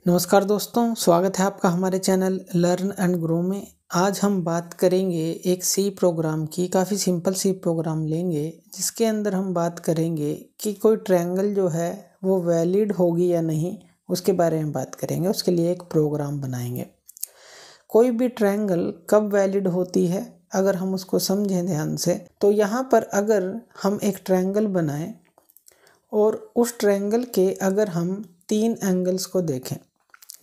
नमस्कार दोस्तों, स्वागत है आपका हमारे चैनल लर्न एंड ग्रो में। आज हम बात करेंगे एक सी प्रोग्राम की। काफ़ी सिंपल सी प्रोग्राम लेंगे जिसके अंदर हम बात करेंगे कि कोई ट्रायंगल जो है वो वैलिड होगी या नहीं, उसके बारे में बात करेंगे। उसके लिए एक प्रोग्राम बनाएंगे। कोई भी ट्रायंगल कब वैलिड होती है अगर हम उसको समझें ध्यान से, तो यहाँ पर अगर हम एक ट्रायंगल बनाएं और उस ट्रायंगल के अगर हम 3 एंगल्स को देखें,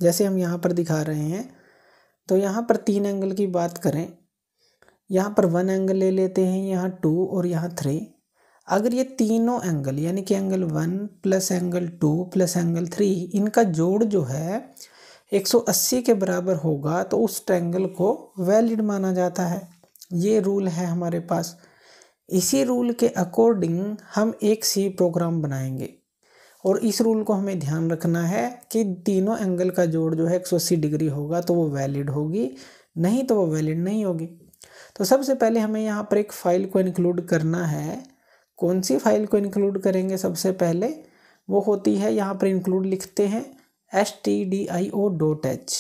जैसे हम यहाँ पर दिखा रहे हैं, तो यहाँ पर 3 एंगल की बात करें। यहाँ पर 1 एंगल ले लेते हैं, यहाँ 2 और यहाँ 3। अगर ये तीनों एंगल यानी कि angle 1 plus angle 2 plus angle 3, इनका जोड़ जो है 180 के बराबर होगा तो उस ट्रायंगल को वैलिड माना जाता है। ये रूल है हमारे पास। इसी रूल के अकॉर्डिंग हम एक सी प्रोग्राम बनाएंगे और इस रूल को हमें ध्यान रखना है कि तीनों एंगल का जोड़ जो है 180 डिग्री होगा तो वो वैलिड होगी, नहीं तो वो वैलिड नहीं होगी। तो सबसे पहले हमें यहाँ पर एक फ़ाइल को इंक्लूड करना है। कौन सी फाइल को इंक्लूड करेंगे? सबसे पहले वो होती है, यहाँ पर इंक्लूड लिखते हैं stdio.h।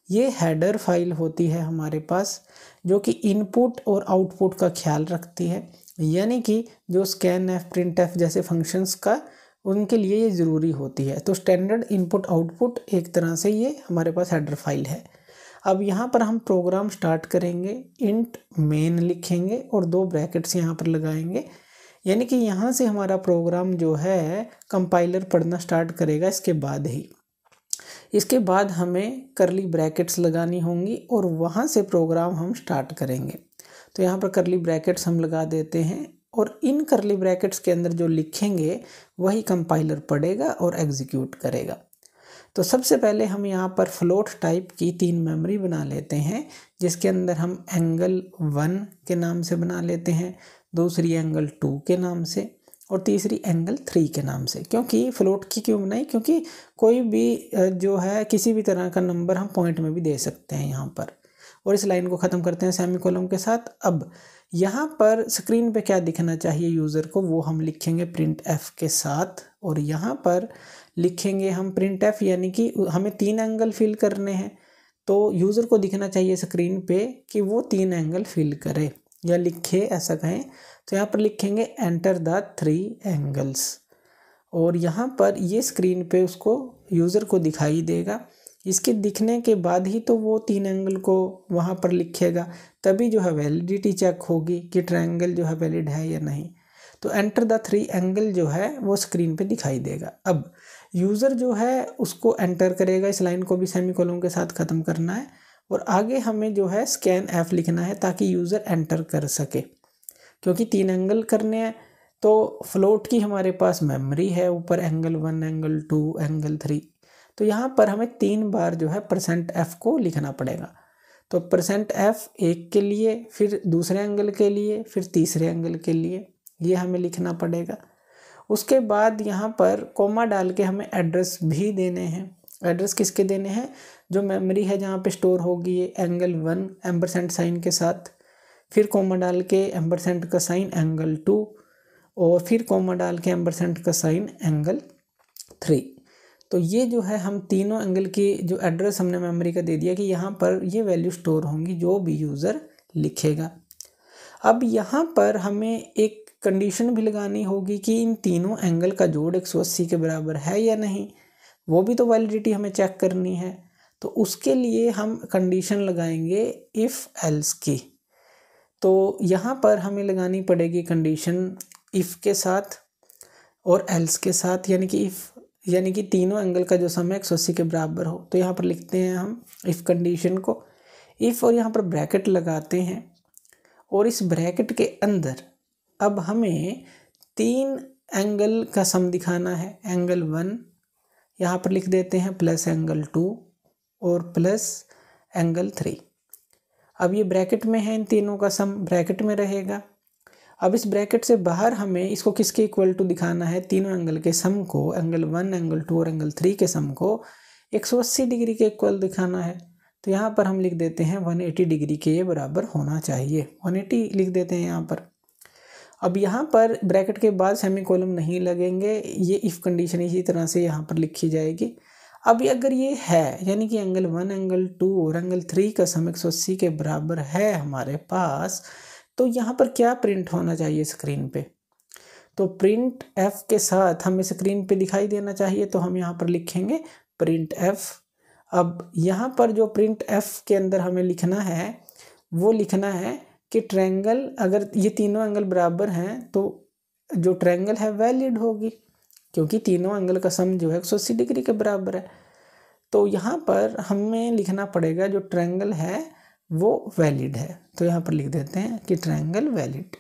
ये हेडर फाइल होती है हमारे पास, जो कि इनपुट और आउटपुट का ख्याल रखती है। यानी कि जो स्कैनएफ, प्रिंटएफ जैसे फंक्शंस का, उनके लिए ये ज़रूरी होती है। तो स्टैंडर्ड इनपुट आउटपुट एक तरह से ये हमारे पास हेडर फाइल है। अब यहाँ पर हम प्रोग्राम स्टार्ट करेंगे। इंट मेन लिखेंगे और 2 ब्रैकेट्स यहाँ पर लगाएंगे। यानी कि यहाँ से हमारा प्रोग्राम जो है कंपाइलर पढ़ना स्टार्ट करेगा। इसके बाद हमें करली ब्रैकेट्स लगानी होंगी और वहाँ से प्रोग्राम हम स्टार्ट करेंगे। तो यहाँ पर करली ब्रैकेट्स हम लगा देते हैं और इन करली ब्रैकेट्स के अंदर जो लिखेंगे वही कंपाइलर पढ़ेगा और एग्जीक्यूट करेगा। तो सबसे पहले हम यहाँ पर फ्लोट टाइप की 3 मेमोरी बना लेते हैं, जिसके अंदर हम एंगल 1 के नाम से बना लेते हैं, दूसरी एंगल 2 के नाम से और तीसरी एंगल 3 के नाम से। क्योंकि फ्लोट की क्यों बनाई? क्योंकि कोई भी जो है किसी भी तरह का नंबर हम पॉइंट में भी दे सकते हैं यहाँ पर। और इस लाइन को ख़त्म करते हैं सेमीकोलन के साथ। अब यहाँ पर स्क्रीन पे क्या दिखना चाहिए यूज़र को, वो हम लिखेंगे प्रिंट एफ के साथ। और यहाँ पर लिखेंगे हम प्रिंट एफ, यानी कि हमें 3 एंगल फिल करने हैं, तो यूज़र को दिखना चाहिए स्क्रीन पे कि वो 3 एंगल फिल करे या लिखे, ऐसा कहें। तो यहाँ पर लिखेंगे एंटर द 3 एंगल्स और यहाँ पर ये स्क्रीन पे उसको यूज़र को दिखाई देगा। इसके दिखने के बाद ही तो वो 3 एंगल को वहाँ पर लिखेगा, तभी जो है वैलिडिटी चेक होगी कि ट्रायंगल जो है वैलिड है या नहीं। तो एंटर द 3 एंगल जो है वो स्क्रीन पे दिखाई देगा। अब यूज़र जो है उसको एंटर करेगा। इस लाइन को भी सेमीकोलन के साथ ख़त्म करना है और आगे हमें जो है स्कैन एफ लिखना है ताकि यूज़र एंटर कर सके। क्योंकि 3 एंगल करने हैं तो फ्लोट की हमारे पास मेमोरी है ऊपर, एंगल 1, एंगल 2, एंगल 3। तो यहाँ पर हमें 3 बार जो है %f को लिखना पड़ेगा। तो %f एक के लिए, फिर दूसरे एंगल के लिए, फिर तीसरे एंगल के लिए, ये हमें लिखना पड़ेगा। उसके बाद यहाँ पर कोमा डाल के हमें एड्रेस भी देने हैं। एड्रेस किसके देने हैं? जो मेमोरी है जहाँ पे स्टोर होगी ये एंगल 1 एम्परसेंट साइन के साथ, फिर कोमा डाल के एम्परसेंट का साइन एंगल 2 और फिर कोमा डाल के एम्परसेंट का साइन एंगल 3। तो ये जो है हम तीनों एंगल की जो एड्रेस हमने मेमोरी का दे दिया कि यहाँ पर ये वैल्यू स्टोर होंगी जो भी यूज़र लिखेगा। अब यहाँ पर हमें एक कंडीशन भी लगानी होगी कि इन तीनों एंगल का जोड़ 180 के बराबर है या नहीं, वो भी तो वैलिडिटी हमें चेक करनी है। तो उसके लिए हम कंडीशन लगाएंगे इफ़ एल्स की। तो यहाँ पर हमें लगानी पड़ेगी कंडीशन इफ़ के साथ और एल्स के साथ, यानी कि तीनों एंगल का जो सम है 180 के बराबर हो। तो यहाँ पर लिखते हैं हम इफ़ कंडीशन को, इफ़ और यहाँ पर ब्रैकेट लगाते हैं और इस ब्रैकेट के अंदर अब हमें 3 एंगल का सम दिखाना है। एंगल 1 यहाँ पर लिख देते हैं प्लस एंगल 2 और प्लस एंगल 3। अब ये ब्रैकेट में है, इन तीनों का सम ब्रैकेट में रहेगा। अब इस ब्रैकेट से बाहर हमें इसको किसके इक्वल टू दिखाना है? तीनों एंगल के सम को, एंगल 1, एंगल 2 और एंगल 3 के सम को 180 डिग्री के इक्वल दिखाना है। तो यहाँ पर हम लिख देते हैं 180 डिग्री के बराबर होना चाहिए। 180 लिख देते हैं यहाँ पर। अब यहाँ पर ब्रैकेट के बाद सेमीकोलन नहीं लगेंगे, ये इफ़ कंडीशन इसी तरह से यहाँ पर लिखी जाएगी। अब अगर ये है यानी कि एंगल 1, एंगल 2 और एंगल 3 का सम 180 के बराबर है हमारे पास, तो यहाँ पर क्या प्रिंट होना चाहिए स्क्रीन पे? तो प्रिंट एफ के साथ हमें स्क्रीन पे दिखाई देना चाहिए, तो हम यहाँ पर लिखेंगे प्रिंट एफ। अब यहाँ पर जो प्रिंट एफ के अंदर हमें लिखना है वो लिखना है कि ट्रायंगल, अगर ये तीनों एंगल बराबर हैं तो जो ट्रायंगल है वैलिड होगी, क्योंकि तीनों एंगल का सम जो है 180 डिग्री के बराबर है। तो यहाँ पर हमें लिखना पड़ेगा जो ट्रायंगल है वो वैलिड है, तो यहाँ पर लिख देते हैं कि ट्रायंगल वैलिड।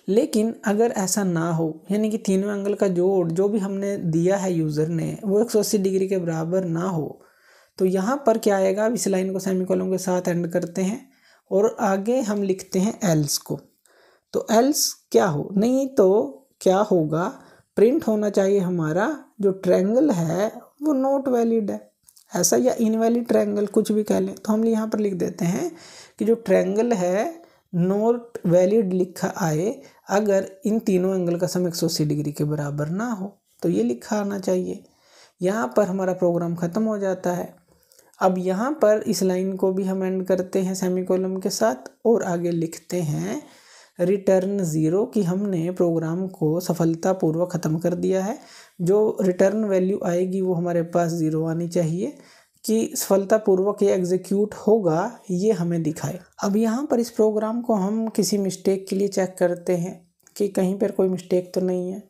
लेकिन अगर ऐसा ना हो, यानी कि तीनों एंगल का जोड़ जो भी हमने दिया है यूज़र ने वो 180 डिग्री के बराबर ना हो, तो यहाँ पर क्या आएगा? अब इस लाइन को सेमीकोलन के साथ एंड करते हैं और आगे हम लिखते हैं एल्स को। तो एल्स क्या हो, नहीं तो क्या होगा, प्रिंट होना चाहिए हमारा जो ट्रायंगल है वो नॉट वैलिड है, ऐसा, या इनवैलिड ट्रायंगल कुछ भी कह लें। तो हम यहाँ पर लिख देते हैं कि जो ट्रायंगल है नॉट वैलिड लिखा आए अगर इन तीनों एंगल का सम 180 डिग्री के बराबर ना हो, तो ये लिखा आना चाहिए। यहाँ पर हमारा प्रोग्राम ख़त्म हो जाता है। अब यहाँ पर इस लाइन को भी हम एंड करते हैं सेमीकोलन के साथ और आगे लिखते हैं रिटर्न 0 कि हमने प्रोग्राम को सफलतापूर्वक ख़त्म कर दिया है। जो रिटर्न वैल्यू आएगी वो हमारे पास 0 आनी चाहिए कि सफलतापूर्वक ये एग्जीक्यूट होगा, ये हमें दिखाए। अब यहाँ पर इस प्रोग्राम को हम किसी मिस्टेक के लिए चेक करते हैं कि कहीं पर कोई मिस्टेक तो नहीं है।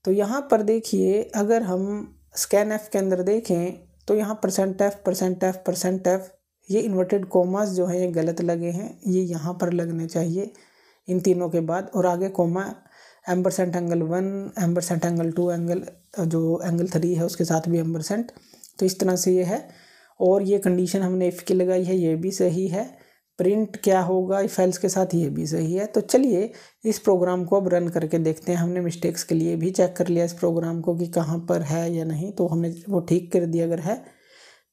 तो यहाँ पर देखिए, अगर हम स्कैन एफ के अंदर देखें तो यहाँ %f ये इन्वर्टेड कोमास जो है ये गलत लगे हैं, ये यहाँ पर लगने चाहिए इन तीनों के बाद, और आगे comma ampersand angle 1, ampersand angle 2, angle जो एंगल 3 है उसके साथ भी एम्परसेंट। तो इस तरह से ये है, और ये कंडीशन हमने इफ़ की लगाई है, ये भी सही है। प्रिंट क्या होगा इफ एल्स के साथ, ये भी सही है। तो चलिए इस प्रोग्राम को अब रन करके देखते हैं। हमने मिस्टेक्स के लिए भी चेक कर लिया इस प्रोग्राम को कि कहाँ पर है या नहीं, तो हमने वो ठीक कर दिया अगर है।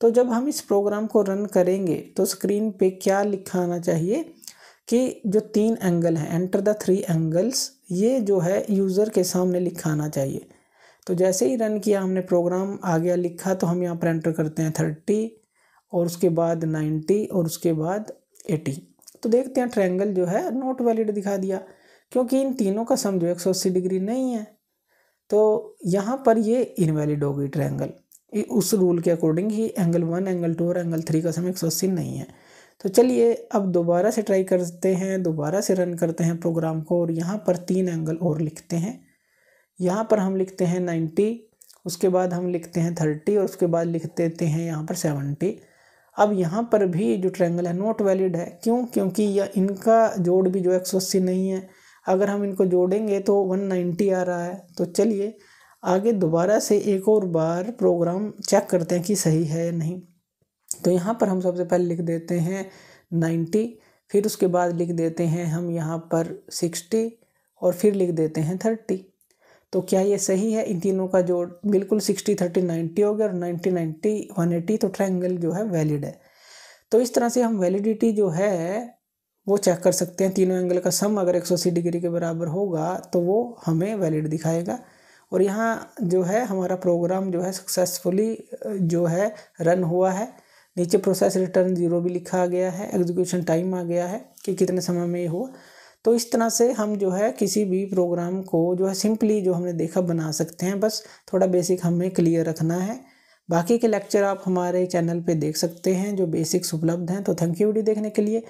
तो जब हम इस प्रोग्राम को रन करेंगे तो स्क्रीन पे क्या लिखा आना चाहिए कि जो 3 एंगल हैं, एंटर द 3 एंगल्स, ये जो है यूज़र के सामने लिखा आना चाहिए। तो जैसे ही रन किया हमने प्रोग्राम, आ गया लिखा, तो हम यहाँ पर एंटर करते हैं 30 और उसके बाद 90 और उसके बाद 80। तो देखते हैं ट्रायंगल जो है नॉट वैलिड दिखा दिया, क्योंकि इन तीनों का सम जो 180 डिग्री नहीं है। तो यहाँ पर ये इनवैलिड हो गई ट्रायंगल, उस रूल के अकॉर्डिंग ही एंगल 1, एंगल 2 और एंगल 3 का सम 180 नहीं है। तो चलिए अब दोबारा से ट्राई करते हैं, दोबारा से रन करते हैं प्रोग्राम को और यहाँ पर 3 एंगल और लिखते हैं। यहाँ पर हम लिखते हैं 90, उसके बाद हम लिखते हैं 30 और उसके बाद लिख देते हैं यहाँ पर 70। अब यहाँ पर भी जो ट्रायंगल है नॉट वैलिड है, क्यों? क्योंकि यह इनका जोड़ भी जो 180 नहीं है। अगर हम इनको जोड़ेंगे तो 190 आ रहा है। तो चलिए आगे दोबारा से एक और बार प्रोग्राम चेक करते हैं कि सही है या नहीं। तो यहाँ पर हम सबसे पहले लिख देते हैं 90, फिर उसके बाद लिख देते हैं हम यहाँ पर 60 और फिर लिख देते हैं 30। तो क्या ये सही है? इन तीनों का जोड़ बिल्कुल 60, 30, 90 हो गया और 90, 90, 180, तो ट्रायंगल जो है वैलिड है। तो इस तरह से हम वैलिडिटी जो है वो चेक कर सकते हैं। तीनों एंगल का सम अगर 180 डिग्री के बराबर होगा तो वो हमें वैलिड दिखाएगा। और यहाँ जो है हमारा प्रोग्राम जो है सक्सेसफुली जो है रन हुआ है। नीचे प्रोसेस रिटर्न 0 भी लिखा गया है, एग्जीक्यूशन टाइम आ गया है कि कितने समय में ये हुआ। तो इस तरह से हम जो है किसी भी प्रोग्राम को जो है सिंपली जो हमने देखा बना सकते हैं। बस थोड़ा बेसिक हमें क्लियर रखना है। बाकी के लेक्चर आप हमारे चैनल पे देख सकते हैं जो बेसिक्स उपलब्ध हैं। तो थैंक यू वीडियो देखने के लिए।